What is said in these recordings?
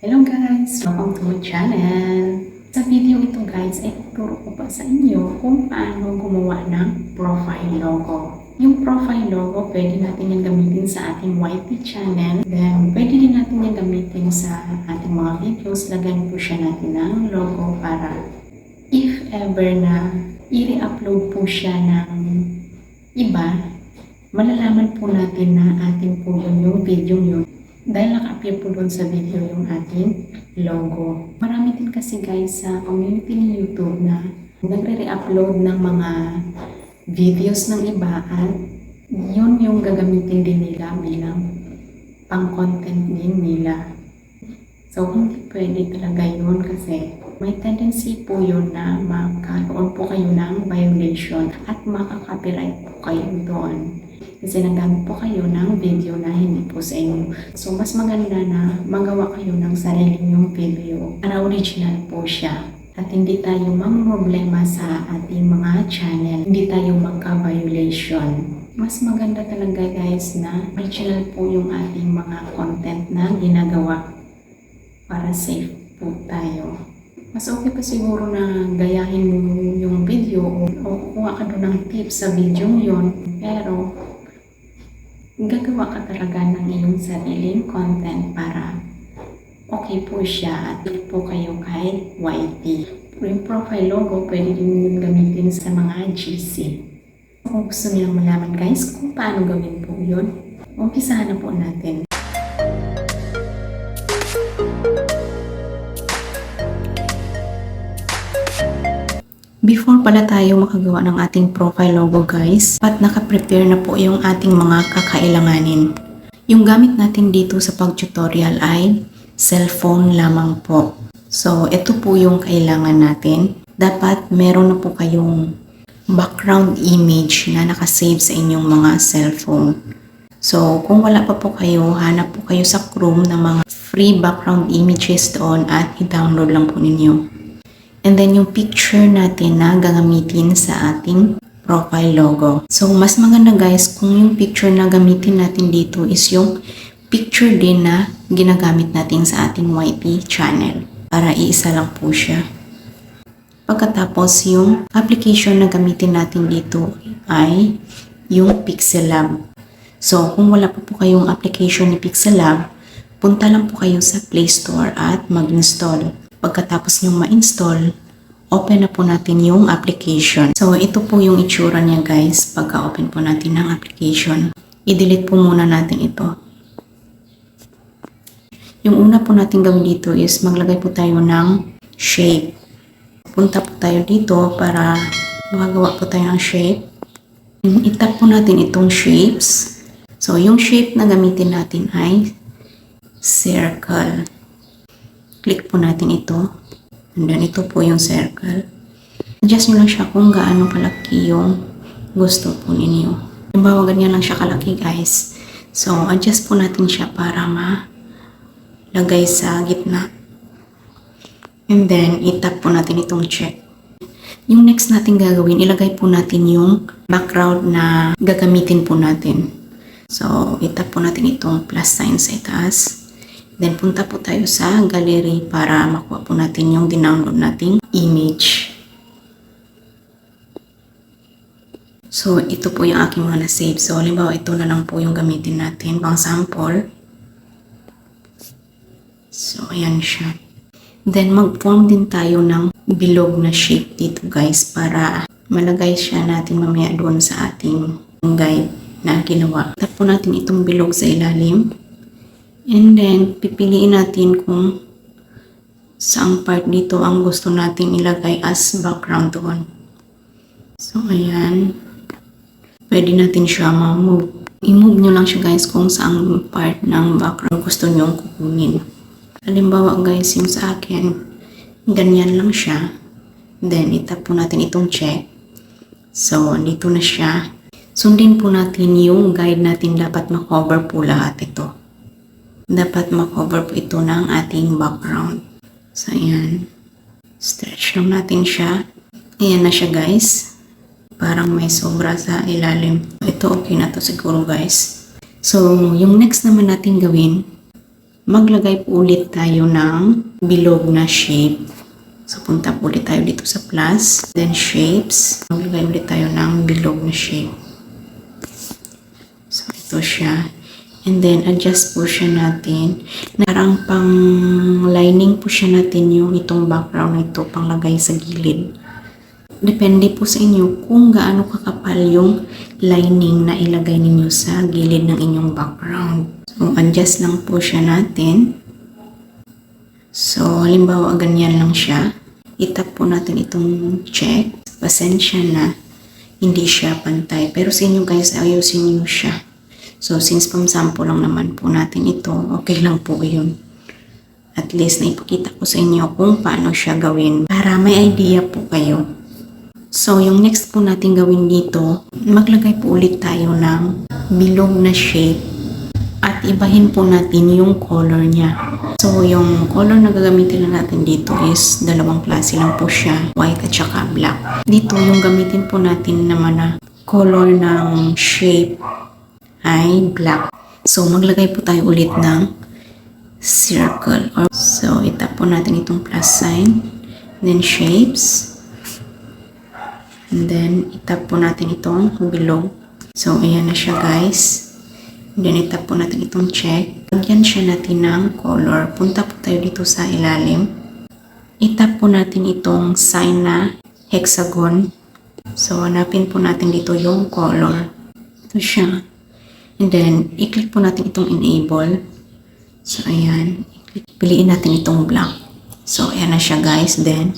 Hello guys! Welcome to my channel! Sa video ito guys ay tuturo ko pa sa inyo kung paano gumawa ng profile logo. Yung profile logo pwede natin yan gamitin sa ating YT channel. Then pwede din natin yan gamitin sa ating mga videos. Lagyan po siya natin ng logo para if ever na i-re-upload po siya ng iba, malalaman po natin na ating po yung video yun. Dahil naka-appear po doon sa video yung ating logo. Marami din kasi guys sa community ni YouTube na nagre-re-upload ng mga videos ng iba at yun yung gagamitin din nila bilang pang-content din nila. So hindi pwede talaga yun kasi may tendency po yun na magkaroon po kayo ng violation at makaka-copyright po kayo doon. Kasi nagamit po kayo ng video na hindi po sa inyo. So, mas maganda na magawa kayo ng sarili nyong video para original po siya. At hindi tayo mamroblema sa ating mga channel. Hindi tayo magka-violation. Mas maganda talaga guys na original po yung ating mga content na ginagawa para safe po tayo. Mas okay pa siguro na gayahin mo yung video o kuha ka doon ng tips sa video yon. Pero, gagawa ka talaga ng iyong sariling content para okay po siya at po kayo kahit YT. Yung profile logo pwede din gamitin sa mga GC. Kung gusto nilang malaman guys kung paano gawin po yun, umpisahan na po natin. Before pala tayo makagawa ng ating profile logo guys, naka-prepare na po yung ating mga kakailanganin. Yung gamit natin dito sa pag-tutorial ay cellphone lamang po. So, ito po yung kailangan natin. Dapat meron na po kayong background image na nakasave sa inyong mga cellphone. So, kung wala pa po kayo, hanap po kayo sa Chrome ng mga free background images doon at i-download lang po ninyo. And then yung picture natin na gagamitin sa ating profile logo. So mas maganda guys kung yung picture na gamitin natin dito is yung picture din na ginagamit natin sa ating YT channel. Para iisa lang po siya. Pagkatapos yung application na gamitin natin dito ay yung Pixellab. So kung wala pa po kayong application ni Pixellab, punta lang po kayo sa Play Store at mag-install. Pagkatapos nyong ma-install, open na po natin yung application. So, ito po yung itsura niya guys pagka-open po natin ng application. I-delete po muna natin ito. Yung una po natin gawin dito is maglagay po tayo ng shape. Punta po tayo dito para makagawa po tayo ng shape. I-tap po natin itong shapes. So, yung shape na gamitin natin ay circle. Click po natin ito. And then ito po yung circle. Adjust nyo lang siya kung gaano kalaki yung gusto po ninyo. Halimbawa, ganyan lang siya kalaki guys. So, adjust po natin siya para malagay sa gitna. And then, itap po natin itong check. Yung next natin gagawin, ilagay po natin yung background na gagamitin po natin. So, itap po natin itong plus sign sa itaas. Then, punta po tayo sa gallery para makuha po natin yung dinownload nating image. So, ito po yung aking mga na-save. So, halimbawa, ito na lang po yung gamitin natin pang sample. So, ayan siya. Then, mag-form din tayo ng bilog na shape dito guys para malagay siya natin mamaya doon sa ating guide na ginawa. Tap po natin itong bilog sa ilalim. And then, pipiliin natin kung saang part dito ang gusto natin ilagay as background doon. So, ayan. Pwede natin siya ma-move. I-move nyo lang siya guys kung saang part ng background gusto nyong kukunin. Halimbawa guys, yung sa akin, ganyan lang siya. Then, itap po natin itong check. So, dito na siya. Sundin po natin yung guide natin. Dapat ma-cover po lahat ito. Dapat ma-cover po ito ng ating background. So, ayan. Stretch lang natin siya. Ayan na siya guys. Parang may sobra sa ilalim. Ito okay na to siguro guys. So, yung next naman natin gawin, maglagay po ulit tayo ng bilog na shape. So, punta po ulit tayo dito sa plus, then shapes. Maglagay ulit tayo ng bilog na shape. So, ito siya. And then, adjust po siya natin. Parang pang lining po siya natin yung itong background na ito, pang lagay sa gilid. Depende po sa inyo kung gaano kakapal yung lining na ilagay ninyo sa gilid ng inyong background. So, adjust lang po siya natin. So, halimbawa, ganyan lang siya. Itap po natin itong check. Pasensya na, hindi siya pantay. Pero sa inyo guys, ayusin niyo siya. So, since pang-sample lang naman po natin ito, okay lang po yun. At least, naipakita ko sa inyo kung paano siya gawin para may idea po kayo. So, yung next po natin gawin dito, maglagay po ulit tayo ng bilog na shape. At ibahin po natin yung color niya. So, yung color na gagamitin na natin dito is dalawang klase lang po siya, white at saka black. Dito, yung gamitin po natin naman na color ng shape ay black. So, maglagay po tayo ulit ng circle. So, itap po natin itong plus sign. Then, shapes. And then, itap po natin itong bilog. So, ayan na siya guys. Then, itap po natin itong check. Lagyan siya natin ng color. Punta po tayo dito sa ilalim. Itap po natin itong sign na hexagon. So, hanapin po natin dito yung color. Ito siya. And then, i-click po natin itong enable. So, ayan. Piliin natin itong black. So, ayan na siya guys. Then,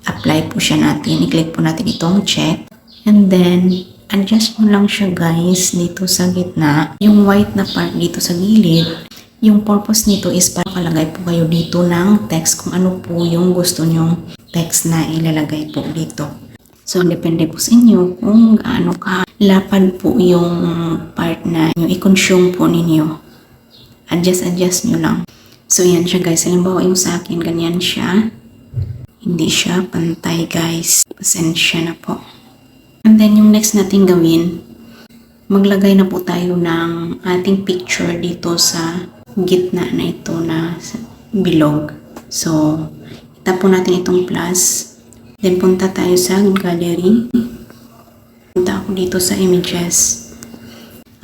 apply po siya natin. I-click po natin itong check. And then, adjust mo lang siya guys dito sa gitna. Yung white na part dito sa gilid, yung purpose nito is para makalagay po kayo dito ng text kung ano po yung gusto nyong text na ilalagay po dito. So, depende po sa inyo kung gaano ka lapad po yung part na yung i-consume po ninyo. Adjust nyo lang. So, yan siya guys. Halimbawa yung sa akin, ganyan siya. Hindi siya pantay guys. Pasensya na po. And then, yung next natin gawin, maglagay na po tayo ng ating picture dito sa gitna na ito na bilog. So, itap po natin itong plus. Then, punta tayo sa gallery. Punta ako dito sa images.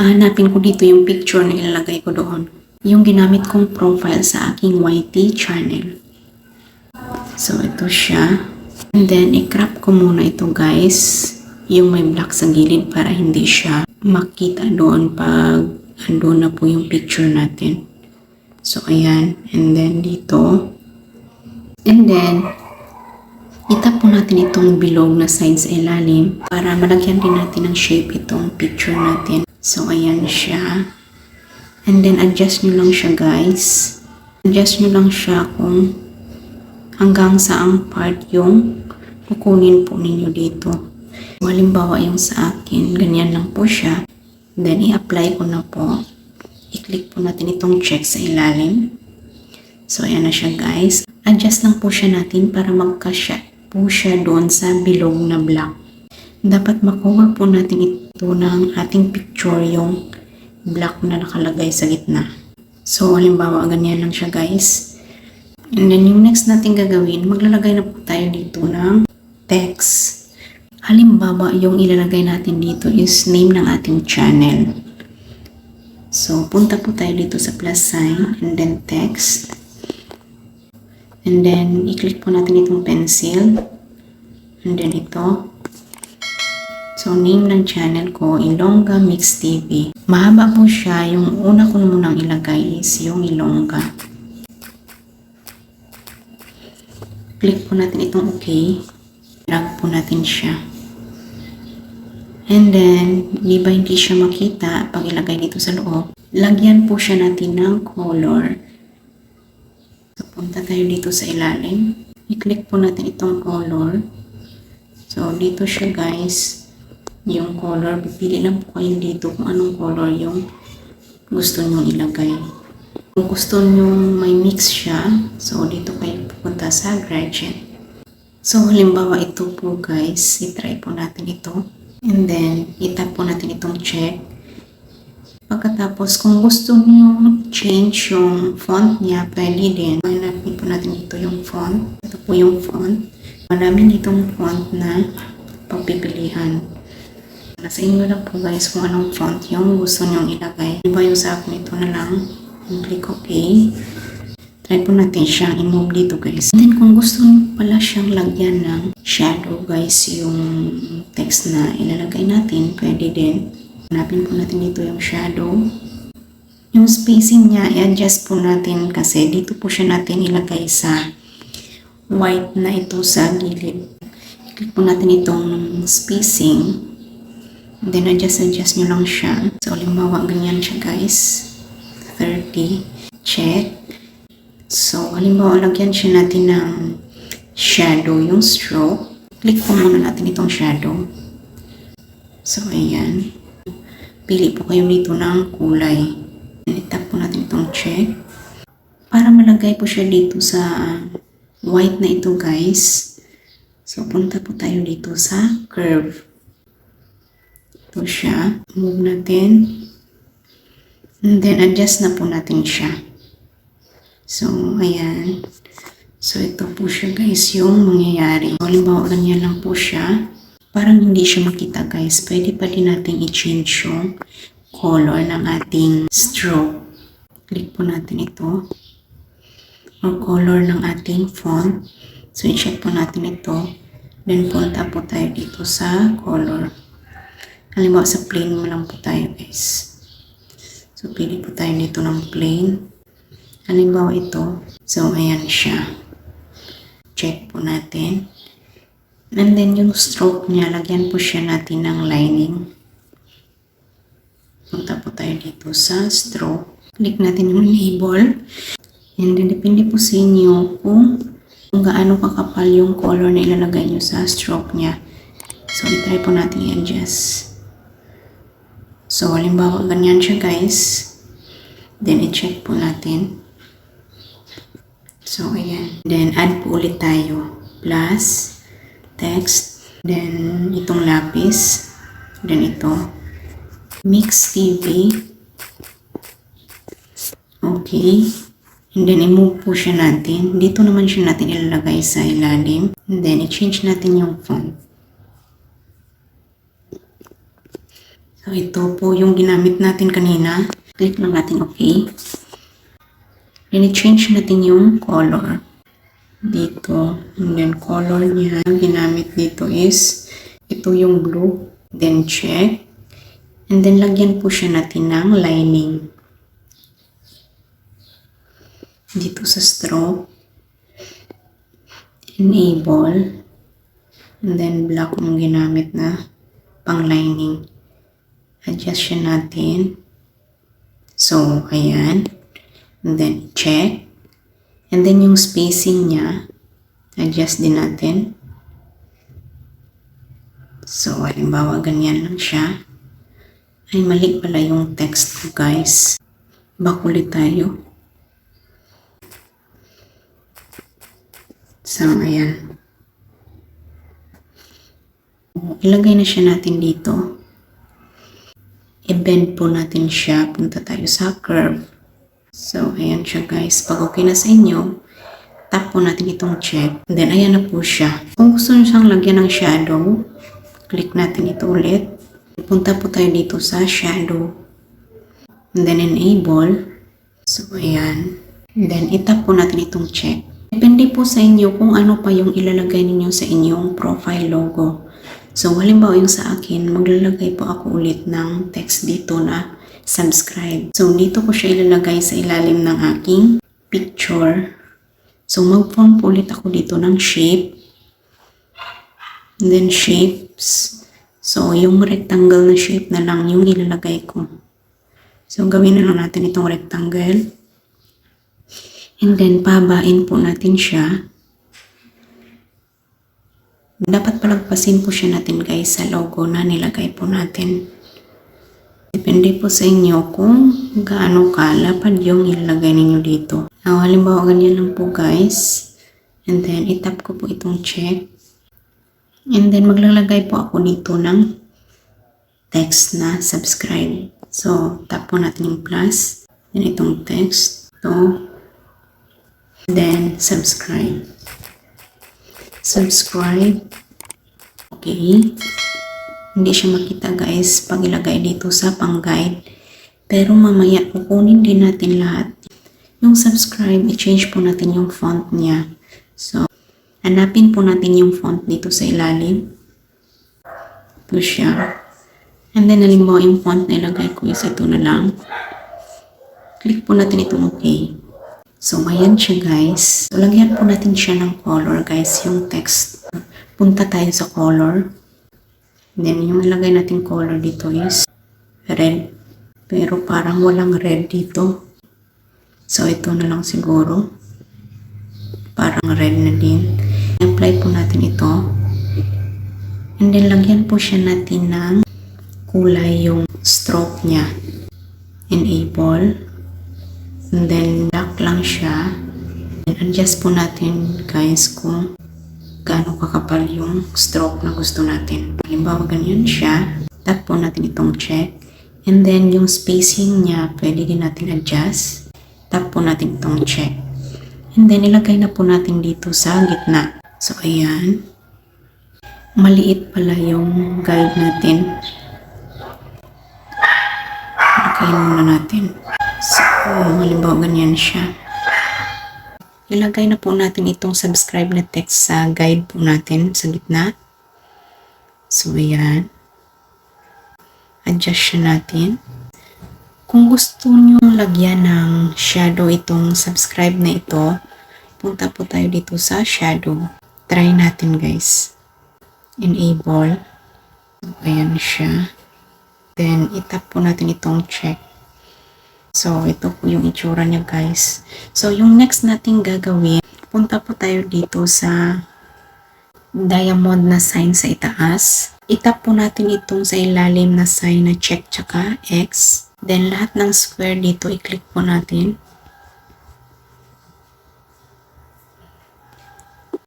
Hanapin ko dito yung picture na ilalagay ko doon. Yung ginamit kong profile sa aking YT channel. So, ito siya. And then, i-crop ko muna ito guys. Yung may black sa gilid para hindi siya makita doon pag andun na po yung picture natin. So, ayan. And then, dito. And then, itap po natin itong bilog na side sa ilalim para malagyan din natin ng shape itong picture natin. So, ayan siya. And then, adjust nyo lang siya guys. Adjust nyo lang siya kung hanggang saang part yung kukunin po ninyo dito. Halimbawa yung sa akin, ganyan lang po siya. Then, i-apply ko na po. I-click po natin itong check sa ilalim. So, ayan na siya guys. Adjust lang po siya natin para magkasya po siya doon sa bilog na black. Dapat makover po natin ito ng ating picture yung black na nakalagay sa gitna. So, halimbawa, ganyan lang siya guys. And then, yung next natin gagawin, maglalagay na po tayo dito ng text. Halimbawa, yung ilalagay natin dito is name ng ating channel. So, punta po tayo dito sa plus sign and then text. And then, i-click po natin itong pencil. And then ito. So, name ng channel ko, Ilongga Mix TV. Mahaba po siya. Yung una ko munang ilagay is yung Ilongga. Click po natin itong okay. Drag po natin siya. And then, di ba hindi siya makita pag ilagay dito sa loob? Lagyan po siya natin ng color. So, punta tayo dito sa ilalim. I-click po natin itong color. So, dito siya guys. Yung color. Pipili lang po kayo dito kung anong color yung gusto nyo ilagay. Kung gusto nyo may mix siya, so dito kayo pupunta sa gradient. So, halimbawa ito po guys. I-try po natin ito. And then, itap po natin itong check. Pagkatapos, kung gusto niyo change yung font niya, pwede din. Hanapin po natin dito yung font. Ito po yung font. Marami ditong font na pagpipilian. Nasa inyo lang po guys kung anong font yung gusto niyong ilagay. Diba yung sa akin, ito na lang. Click OK. Try po natin siyang i-move dito guys. And then kung gusto niyo pala siyang lagyan ng shadow guys, yung text na ilalagay natin, pwede din. Hanapin po natin dito yung shadow. Yung spacing niya, i-adjust po natin kasi dito po siya natin ilagay sa white na ito sa gilid. Click po natin itong spacing. Then adjust nyo lang siya. So, halimbawa, ganyan siya guys. 30. Check. So, halimbawa, lagyan siya natin ng shadow, yung stroke. Click po muna natin itong shadow. So, ayan. Pili po kayo dito ng kulay. I-tap po natin itong check. Para malagay po siya dito sa white na ito guys. So, punta po tayo dito sa curve. Ito siya. Move natin. And then, adjust na po natin siya. So, ayan. So, ito po siya guys yung mangyayari. Halimbawa, ganyan lang po siya. Parang hindi siya makita guys. Pwede pa din natin i-change yung color ng ating stroke. Click po natin ito. Or color ng ating font. So, i-check po natin ito. Then, punta po tayo dito sa color. Halimbawa, sa plain mo lang po tayo guys. So, pili po tayo dito ng plain. Halimbawa ito. So, ayan siya. Check po natin. And then, yung stroke niya, lagyan po siya natin ng lining. Punta po tayo dito sa stroke. Click natin yung enable. And then, depende po sa inyo kung gaano kakapal yung color na ilalagay nyo sa stroke niya. So, i-try po natin i-adjust. So, halimbawa, ganyan siya guys. Then, i-check po natin. So, ayan. Then, add po ulit tayo. Plus, text. Then, itong lapis. Then, ito. Mix TV. Okay. And then, i-move po siya natin. Dito naman siya natin ilalagay sa ilalim. And then, i-change natin yung font. So, ito po yung ginamit natin kanina. Click lang natin OK. Then, i-change natin yung color. Dito. And then, color niya ginamit dito is ito yung blue. Then, check. And then, lagyan po siya natin ng lining. Dito sa stroke. Enable. And then, black yung ginamit na pang lining. Adjust siya natin. So, ayan. And then, check. And then, yung spacing niya, adjust din natin. So, halimbawa, ganyan lang siya. Ay, mali pala yung text ko, guys. Bakulit tayo. So, ayan. Ilagay na siya natin dito. I-bend po natin siya. Punta tayo sa curve. So, ayan siya guys. Pag okay na sa inyo, tap po natin itong check. Then, ayan na po siya. Kung gusto nyo siyang lagyan ng shadow, click natin ito ulit. Punta po tayo dito sa shadow. And then, enable. So, ayan. And then, itap po natin itong check. Depende po sa inyo kung ano pa yung ilalagay ninyo sa inyong profile logo. So, halimbawa yung sa akin, maglalagay po ako ulit ng text dito na subscribe. So, dito ko siya ilalagay sa ilalim ng aking picture. So, mag-form po ulit ako dito ng shape. And then, shapes. So, yung rectangle na shape na lang yung ilalagay ko. So, gawin na lang natin itong rectangle. And then, pahabain po natin siya. Dapat palagpasin po siya natin guys sa logo na nilagay po natin. Depende po sa inyo kung gaano kalapad yung ilalagay ninyo dito. Now, halimbawa ganyan lang po guys. And then, itap ko po itong check. And then, maglalagay po ako dito ng text na subscribe. So, tap po natin yung plus. Then, itong text. To. Then, subscribe. Subscribe. Okay. Hindi siya makita guys pag ilagay dito sa pang-guide. Pero mamaya kukunin din natin lahat. Yung subscribe, i-change po natin yung font niya. So, hanapin po natin yung font dito sa ilalim. Ito siya. And then, halimbawa yung font na ilagay ko is ito na lang. Click po natin itong okay. So, ayan siya guys. So, lagyan po natin siya ng color guys, yung text. Punta tayo sa color. Then, yung ilagay natin color dito is red. Pero parang walang red dito. So, ito na lang siguro. Parang red na din. Apply po natin ito. And then, lagyan po siya natin ng kulay yung stroke niya. Enable. And then, black lang siya. And adjust po natin guys kung gaano kakapal yung stroke na gusto natin. Halimbawa, ganyan siya. Tap po natin itong check. And then, yung spacing niya, pwede din natin adjust. Tap po natin itong check. And then, ilagay na po natin dito sa gitna. So, ayan. Maliit pala yung guide natin. Ilagay muna natin. So, halimbawa, ganyan siya. Ilagay na po natin itong subscribe na text sa guide po natin sa gitna. So, ayan. Adjust siya natin. Kung gusto nyo lagyan ng shadow itong subscribe na ito, punta po tayo dito sa shadow. Try natin guys. Enable. So, ayan siya. Then, itap po natin itong check. So, ito po yung itsura niya guys. So, yung next nating gagawin, punta po tayo dito sa diamond na sign sa itaas. Itap po natin itong sa ilalim na sign na check tsaka X. Then, lahat ng square dito, i-click po natin.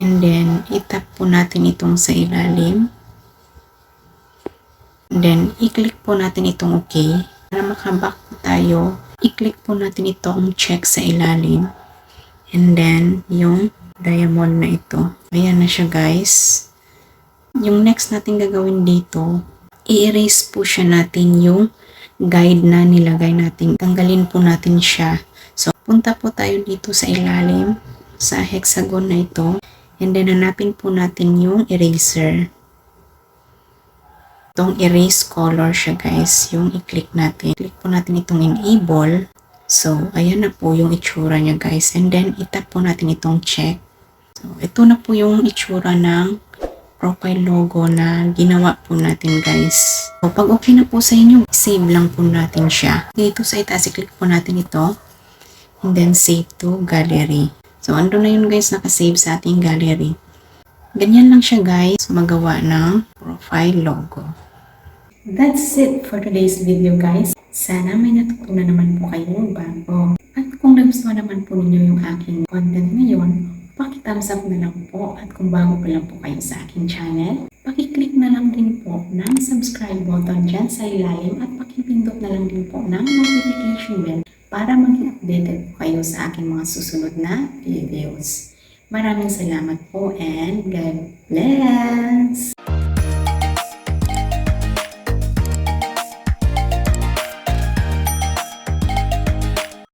And then, itap po natin itong sa ilalim. And then, i-click po natin itong OK. Para makaback po tayo, i-click po natin itong check sa ilalim. And then, yung diamond na ito. Ayan na siya guys. Yung next natin gagawin dito, i-erase po siya natin yung guide na nilagay natin. Tanggalin po natin siya. So, punta po tayo dito sa ilalim, sa hexagon na ito. And then, hanapin po natin yung eraser. Itong erase color siya guys, yung i-click natin. Click po natin itong enable. So, ayan na po yung itsura niya guys. And then, itap po natin itong check. So, ito na po yung itsura ng profile logo na ginawa po natin guys. So, pag okay na po sa inyo, save lang po natin siya. Dito sa itaas, i-click po natin ito. And then, save to gallery. So, ando na yun guys, nakasave sa ating gallery. Ganyan lang siya guys, magawa ng profile logo. That's it for today's video guys. Sana may natutunan naman po kayo bago. At kung nagustuhan naman po ninyo yung aking content ngayon, paki-thumbs up na lang po. At kung bago pa lang po kayo sa aking channel, paki-click na lang din po ng subscribe button dyan sa ilalim at paki-pindot na lang din po ng notification bell para maging updated po kayo sa aking mga susunod na videos. Maraming salamat po and God bless!